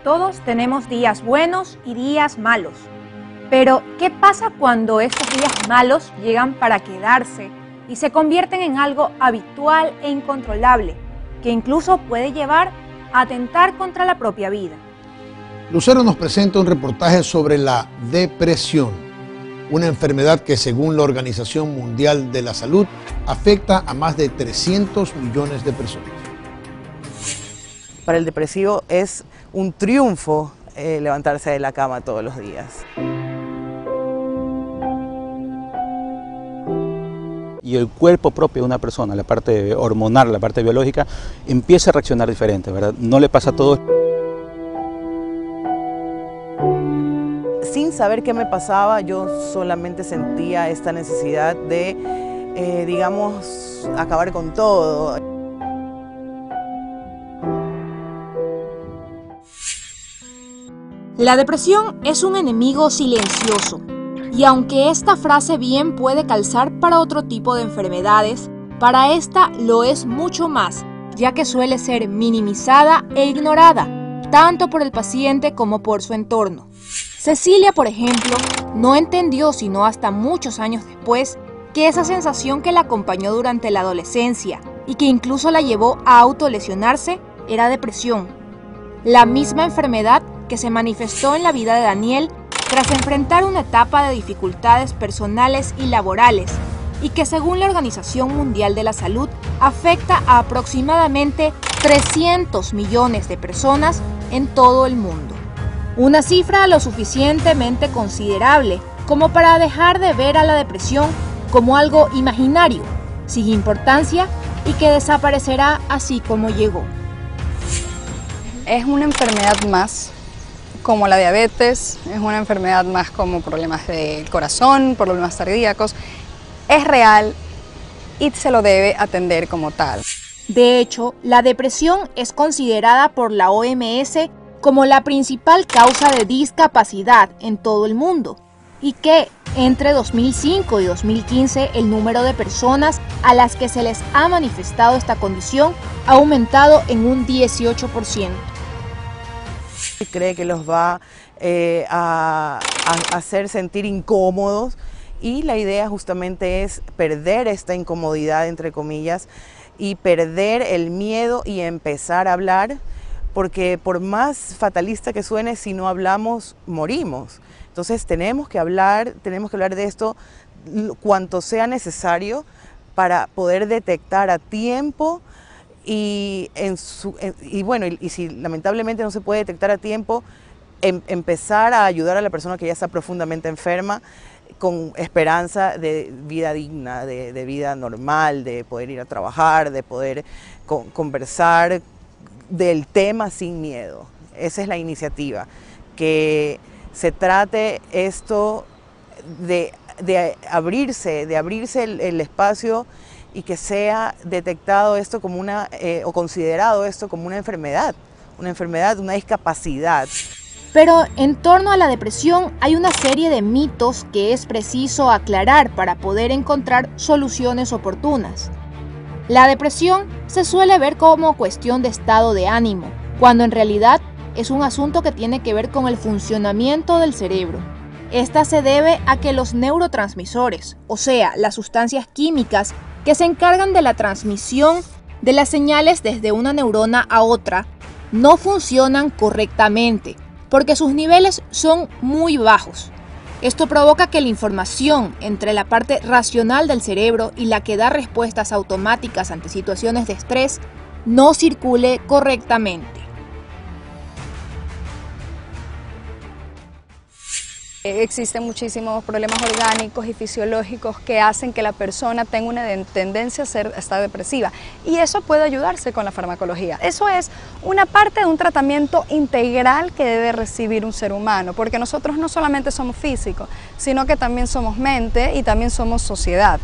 Todos tenemos días buenos y días malos. Pero, ¿qué pasa cuando estos días malos llegan para quedarse y se convierten en algo habitual e incontrolable, que incluso puede llevar a atentar contra la propia vida? Lucero nos presenta un reportaje sobre la depresión, una enfermedad que según la Organización Mundial de la Salud afecta a más de 300 millones de personas. Para el depresivo es un triunfo levantarse de la cama todos los días. Y el cuerpo propio de una persona, la parte hormonal, la parte biológica, empieza a reaccionar diferente, ¿verdad? No le pasa a todos. Sin saber qué me pasaba, yo solamente sentía esta necesidad de, digamos, acabar con todo. La depresión es un enemigo silencioso, y aunque esta frase bien puede calzar para otro tipo de enfermedades, para esta lo es mucho más, ya que suele ser minimizada e ignorada, tanto por el paciente como por su entorno. Cecilia, por ejemplo, no entendió sino hasta muchos años después que esa sensación que la acompañó durante la adolescencia y que incluso la llevó a autolesionarse era depresión. La misma enfermedad que se manifestó en la vida de Daniel tras enfrentar una etapa de dificultades personales y laborales y que según la Organización Mundial de la Salud afecta a aproximadamente 300 millones de personas en todo el mundo. Una cifra lo suficientemente considerable como para dejar de ver a la depresión como algo imaginario, sin importancia y que desaparecerá así como llegó. Es una enfermedad más, como la diabetes, es una enfermedad más como problemas del corazón, problemas cardíacos. Es real y se lo debe atender como tal. De hecho, la depresión es considerada por la OMS como la principal causa de discapacidad en todo el mundo y que entre 2005 y 2015 el número de personas a las que se les ha manifestado esta condición ha aumentado en un 18%. Cree que los va a hacer sentir incómodos y la idea justamente es perder esta incomodidad, entre comillas, y perder el miedo y empezar a hablar, porque por más fatalista que suene, si no hablamos, morimos. Entonces tenemos que hablar de esto cuanto sea necesario para poder detectar a tiempo y si lamentablemente no se puede detectar a tiempo, empezar a ayudar a la persona que ya está profundamente enferma con esperanza de vida digna, de vida normal, de poder ir a trabajar, de poder conversar del tema sin miedo. Esa es la iniciativa, que se trate esto de abrirse el espacio y que sea detectado esto como o considerado esto como una enfermedad, una discapacidad. Pero en torno a la depresión hay una serie de mitos que es preciso aclarar para poder encontrar soluciones oportunas. La depresión se suele ver como cuestión de estado de ánimo, cuando en realidad es un asunto que tiene que ver con el funcionamiento del cerebro. Esta se debe a que los neurotransmisores, o sea, las sustancias químicas que se encargan de la transmisión de las señales desde una neurona a otra, no funcionan correctamente, porque sus niveles son muy bajos. Esto provoca que la información entre la parte racional del cerebro y la que da respuestas automáticas ante situaciones de estrés no circule correctamente. Existen muchísimos problemas orgánicos y fisiológicos que hacen que la persona tenga una tendencia a estar depresiva y eso puede ayudarse con la farmacología. Eso es una parte de un tratamiento integral que debe recibir un ser humano, porque nosotros no solamente somos físicos, sino que también somos mente y también somos sociedad.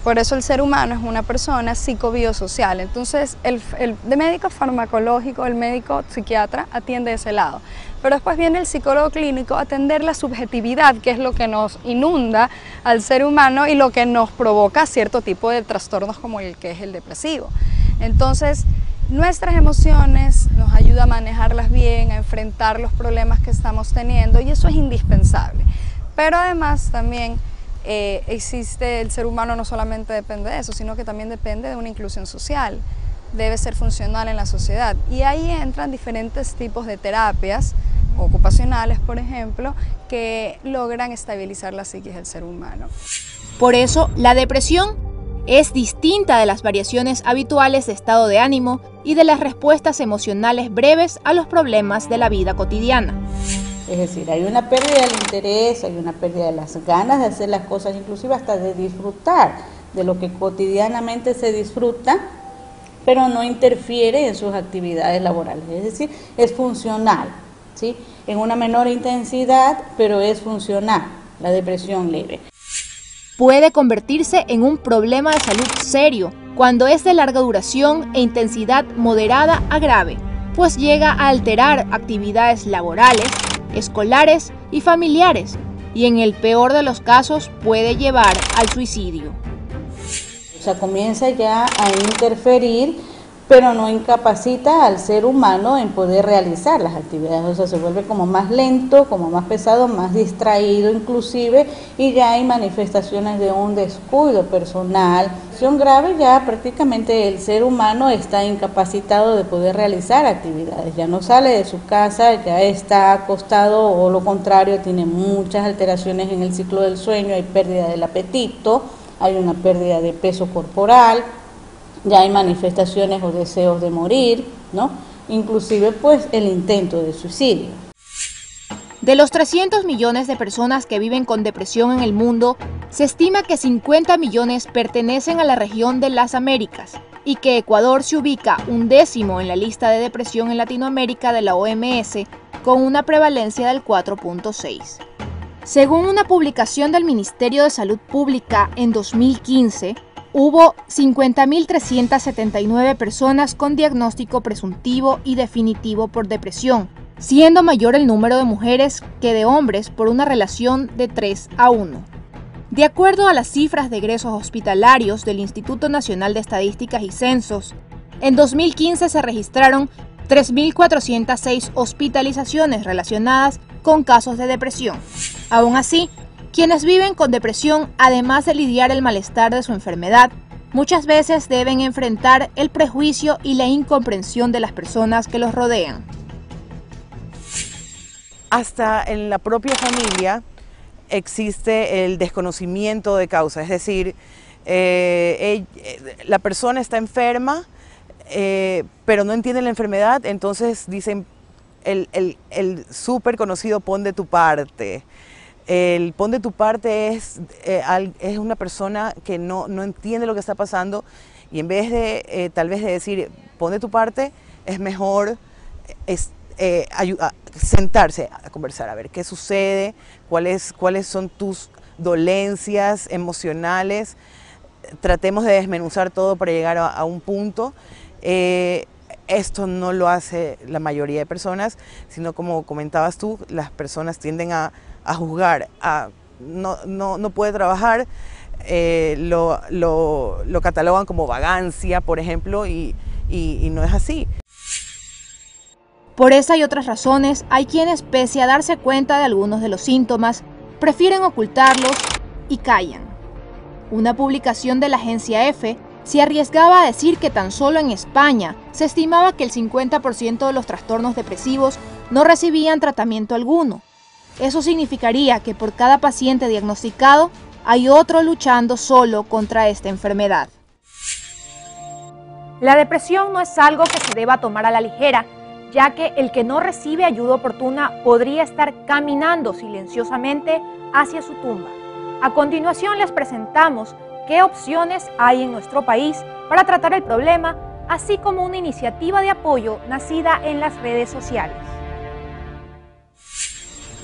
Por eso el ser humano es una persona psicobiosocial. Entonces el médico farmacológico, el médico psiquiatra atiende ese lado. Pero después viene el psicólogo clínico a atender la subjetividad, que es lo que nos inunda al ser humano y lo que nos provoca cierto tipo de trastornos como el que es el depresivo. Entonces nuestras emociones, nos ayuda a manejarlas bien, a enfrentar los problemas que estamos teniendo, y eso es indispensable. Pero además también existe, el ser humano no solamente depende de eso, sino que también depende de una inclusión social, debe ser funcional en la sociedad, y ahí entran diferentes tipos de terapias ocupacionales, por ejemplo, que logran estabilizar la psiquis del ser humano. Por eso, la depresión es distinta de las variaciones habituales de estado de ánimo y de las respuestas emocionales breves a los problemas de la vida cotidiana. Es decir, hay una pérdida del interés, hay una pérdida de las ganas de hacer las cosas, inclusive hasta de disfrutar de lo que cotidianamente se disfruta, pero no interfiere en sus actividades laborales. Es decir, es funcional, ¿sí? En una menor intensidad, pero es funcional, la depresión leve. Puede convertirse en un problema de salud serio cuando es de larga duración e intensidad moderada a grave, pues llega a alterar actividades laborales, escolares y familiares, y en el peor de los casos puede llevar al suicidio. O sea, comienza ya a interferir, pero no incapacita al ser humano en poder realizar las actividades. O sea, se vuelve como más lento, como más pesado, más distraído inclusive, y ya hay manifestaciones de un descuido personal. Situación grave, ya prácticamente el ser humano está incapacitado de poder realizar actividades, ya no sale de su casa, ya está acostado, o lo contrario, tiene muchas alteraciones en el ciclo del sueño, hay pérdida del apetito, hay una pérdida de peso corporal, ya hay manifestaciones o deseos de morir, ¿no? Inclusive pues el intento de suicidio. De los 300 millones de personas que viven con depresión en el mundo, se estima que 50 millones pertenecen a la región de las Américas y que Ecuador se ubica 1º en la lista de depresión en Latinoamérica de la OMS con una prevalencia del 4.6. Según una publicación del Ministerio de Salud Pública en 2015, hubo 50.379 personas con diagnóstico presuntivo y definitivo por depresión, siendo mayor el número de mujeres que de hombres por una relación de 3:1. De acuerdo a las cifras de egresos hospitalarios del Instituto Nacional de Estadísticas y Censos, en 2015 se registraron 3.406 hospitalizaciones relacionadas con casos de depresión. Aún así, quienes viven con depresión, además de lidiar el malestar de su enfermedad, muchas veces deben enfrentar el prejuicio y la incomprensión de las personas que los rodean. Hasta en la propia familia existe el desconocimiento de causa, es decir, la persona está enferma, pero no entiende la enfermedad, entonces dicen el súper conocido pon de tu parte. El pon de tu parte es una persona que no entiende lo que está pasando, y en vez de tal vez de decir pon de tu parte, es mejor sentarse a conversar, a ver qué sucede, cuáles son tus dolencias emocionales. Tratemos de desmenuzar todo para llegar a un punto. Esto no lo hace la mayoría de personas, sino como comentabas tú, las personas tienden a juzgar, no puede trabajar, lo catalogan como vagancia, por ejemplo, y no es así. Por esa y otras razones, hay quienes, pese a darse cuenta de algunos de los síntomas, prefieren ocultarlos y callan. Una publicación de la agencia EFE se arriesgaba a decir que tan solo en España se estimaba que el 50% de los trastornos depresivos no recibían tratamiento alguno. Eso significaría que por cada paciente diagnosticado hay otro luchando solo contra esta enfermedad. La depresión no es algo que se deba tomar a la ligera, ya que el que no recibe ayuda oportuna podría estar caminando silenciosamente hacia su tumba. A continuación les presentamos qué opciones hay en nuestro país para tratar el problema, así como una iniciativa de apoyo nacida en las redes sociales.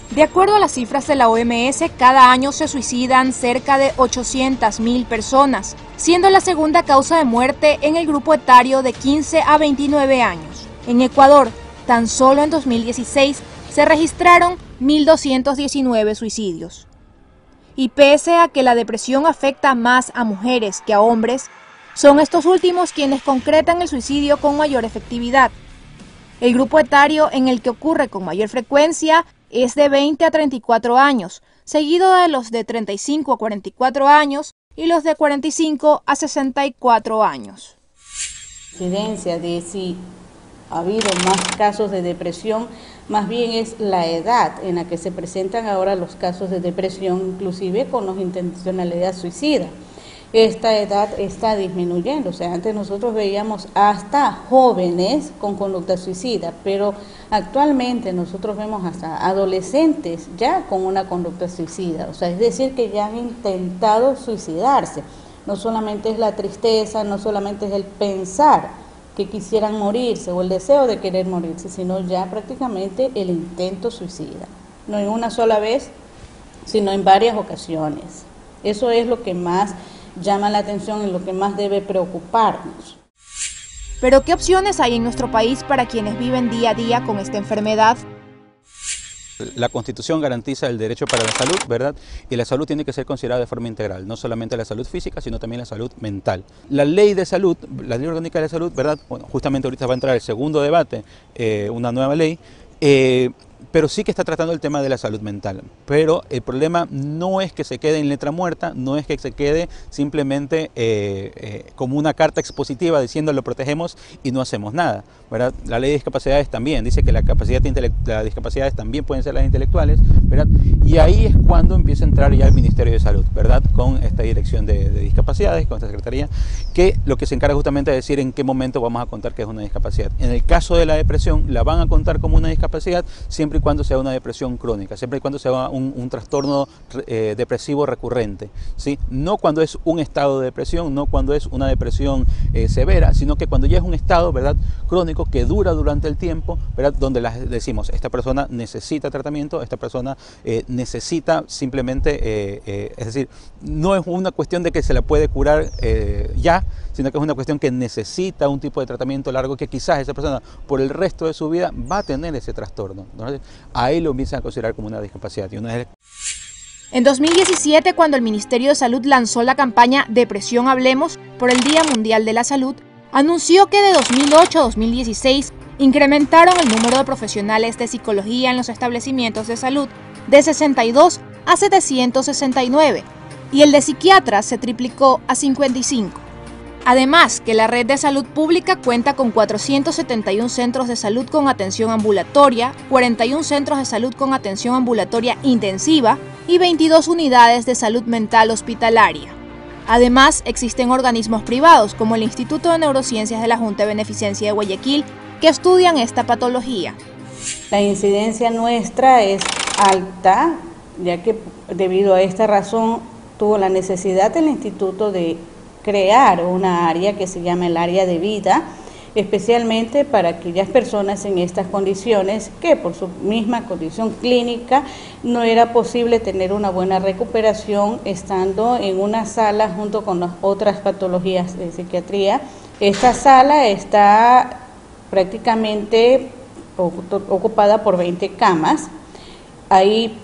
De acuerdo a las cifras de la OMS, cada año se suicidan cerca de 800.000 personas, siendo la segunda causa de muerte en el grupo etario de 15 a 29 años. En Ecuador, tan solo en 2016 se registraron 1.219 suicidios. Y pese a que la depresión afecta más a mujeres que a hombres, Son estos últimos quienes concretan el suicidio con mayor efectividad. El grupo etario en el que ocurre con mayor frecuencia es de 20 a 34 años, seguido de los de 35 a 44 años y los de 45 a 64 años. La incidencia de si ha habido más casos de depresión, más bien es la edad en la que se presentan ahora los casos de depresión, inclusive con la intencionalidad suicida. Esta edad está disminuyendo, o sea, antes nosotros veíamos hasta jóvenes con conducta suicida, pero actualmente nosotros vemos hasta adolescentes ya con una conducta suicida, o sea, es decir, que ya han intentado suicidarse. No solamente es la tristeza, no solamente es el pensar que quisieran morirse o el deseo de querer morirse, sino ya prácticamente el intento suicida. No en una sola vez, sino en varias ocasiones. Eso es lo que más llama la atención y lo que más debe preocuparnos. Pero ¿qué opciones hay en nuestro país para quienes viven día a día con esta enfermedad? La Constitución garantiza el derecho para la salud, ¿verdad? Y la salud tiene que ser considerada de forma integral, no solamente la salud física, sino también la salud mental. La ley de salud, la ley orgánica de salud, ¿verdad? Bueno, justamente ahorita va a entrar el segundo debate, una nueva ley, pero sí que está tratando el tema de la salud mental. Pero el problema no es que se quede en letra muerta, no es que se quede simplemente como una carta expositiva diciendo lo protegemos y no hacemos nada, ¿verdad? La ley de discapacidades también dice que las discapacidades también pueden ser las intelectuales, ¿verdad? Y ahí es cuando empieza a entrar ya el Ministerio de Salud, ¿verdad? Con esta dirección de discapacidades, con esta secretaría, que lo que se encarga justamente de decir en qué momento vamos a contar que es una discapacidad. En el caso de la depresión, la van a contar como una discapacidad siempre y cuando sea una depresión crónica, siempre y cuando sea un trastorno depresivo recurrente, ¿sí? No cuando es un estado de depresión, no cuando es una depresión severa, sino que cuando ya es un estado, ¿verdad?, crónico que dura durante el tiempo, ¿verdad?, donde decimos, esta persona necesita tratamiento, esta persona necesita simplemente, es decir, no es una cuestión de que se la puede curar ya, sino que es una cuestión que necesita un tipo de tratamiento largo que quizás esa persona por el resto de su vida va a tener ese trastorno. Entonces, ahí lo empiezan a considerar como una discapacidad. En 2017, cuando el Ministerio de Salud lanzó la campaña Depresión Hablemos por el Día Mundial de la Salud, anunció que de 2008 a 2016 incrementaron el número de profesionales de psicología en los establecimientos de salud de 62 a 769 y el de psiquiatras se triplicó a 55. Además, que la red de salud pública cuenta con 471 centros de salud con atención ambulatoria, 41 centros de salud con atención ambulatoria intensiva y 22 unidades de salud mental hospitalaria. Además, existen organismos privados como el Instituto de Neurociencias de la Junta de Beneficencia de Guayaquil que estudian esta patología. La incidencia nuestra es alta, ya que debido a esta razón tuvo la necesidad del instituto de crear una área que se llama el área de vida, especialmente para aquellas personas en estas condiciones que por su misma condición clínica no era posible tener una buena recuperación estando en una sala junto con las otras patologías de psiquiatría. Esta sala está prácticamente ocupada por 20 camas. Hay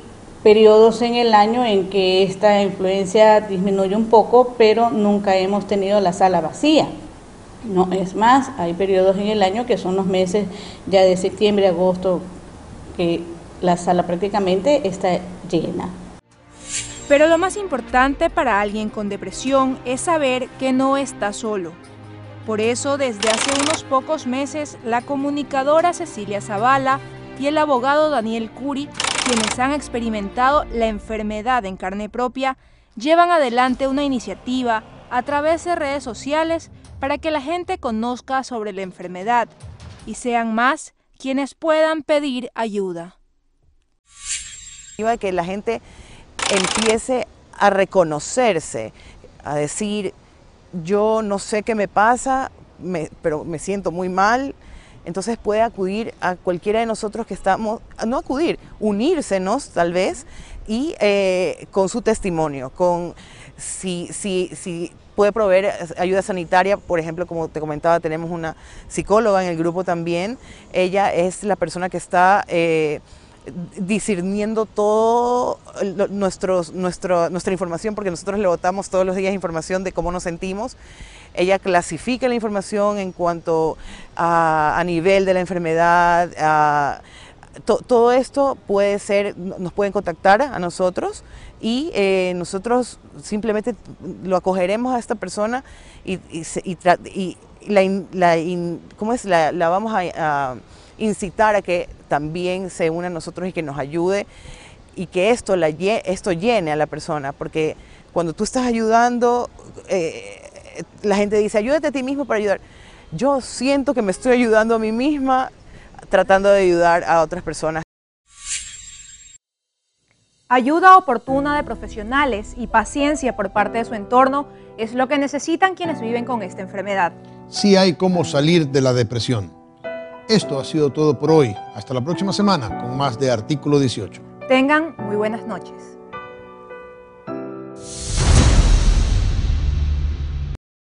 periodos en el año en que esta influencia disminuye un poco, pero nunca hemos tenido la sala vacía. No, es más, hay periodos en el año que son los meses ya de septiembre, agosto, que la sala prácticamente está llena. Pero lo más importante para alguien con depresión es saber que no está solo. Por eso, desde hace unos pocos meses, la comunicadora Cecilia Zavala y el abogado Daniel Curi, quienes han experimentado la enfermedad en carne propia, llevan adelante una iniciativa a través de redes sociales para que la gente conozca sobre la enfermedad y sean más quienes puedan pedir ayuda. Que la gente empiece a reconocerse, a decir, yo no sé qué me pasa, pero me siento muy mal. Entonces puede acudir a cualquiera de nosotros que estamos, no acudir, unírsenos tal vez y con su testimonio, con si puede proveer ayuda sanitaria. Por ejemplo, como te comentaba, tenemos una psicóloga en el grupo también. Ella es la persona que está discerniendo todo nuestra información, porque nosotros le botamos todos los días información de cómo nos sentimos. ella clasifica la información en cuanto a nivel de la enfermedad, todo esto puede ser, nos pueden contactar a nosotros y nosotros simplemente lo acogeremos a esta persona la vamos a incitar a que también se una a nosotros y que nos ayude y que esto llene a la persona, porque cuando tú estás ayudando, la gente dice, ayúdate a ti mismo para ayudar. Yo siento que me estoy ayudando a mí misma tratando de ayudar a otras personas. Ayuda oportuna de profesionales y paciencia por parte de su entorno es lo que necesitan quienes viven con esta enfermedad. Sí hay cómo salir de la depresión. Esto ha sido todo por hoy. Hasta la próxima semana con más de Artículo 18. Tengan muy buenas noches.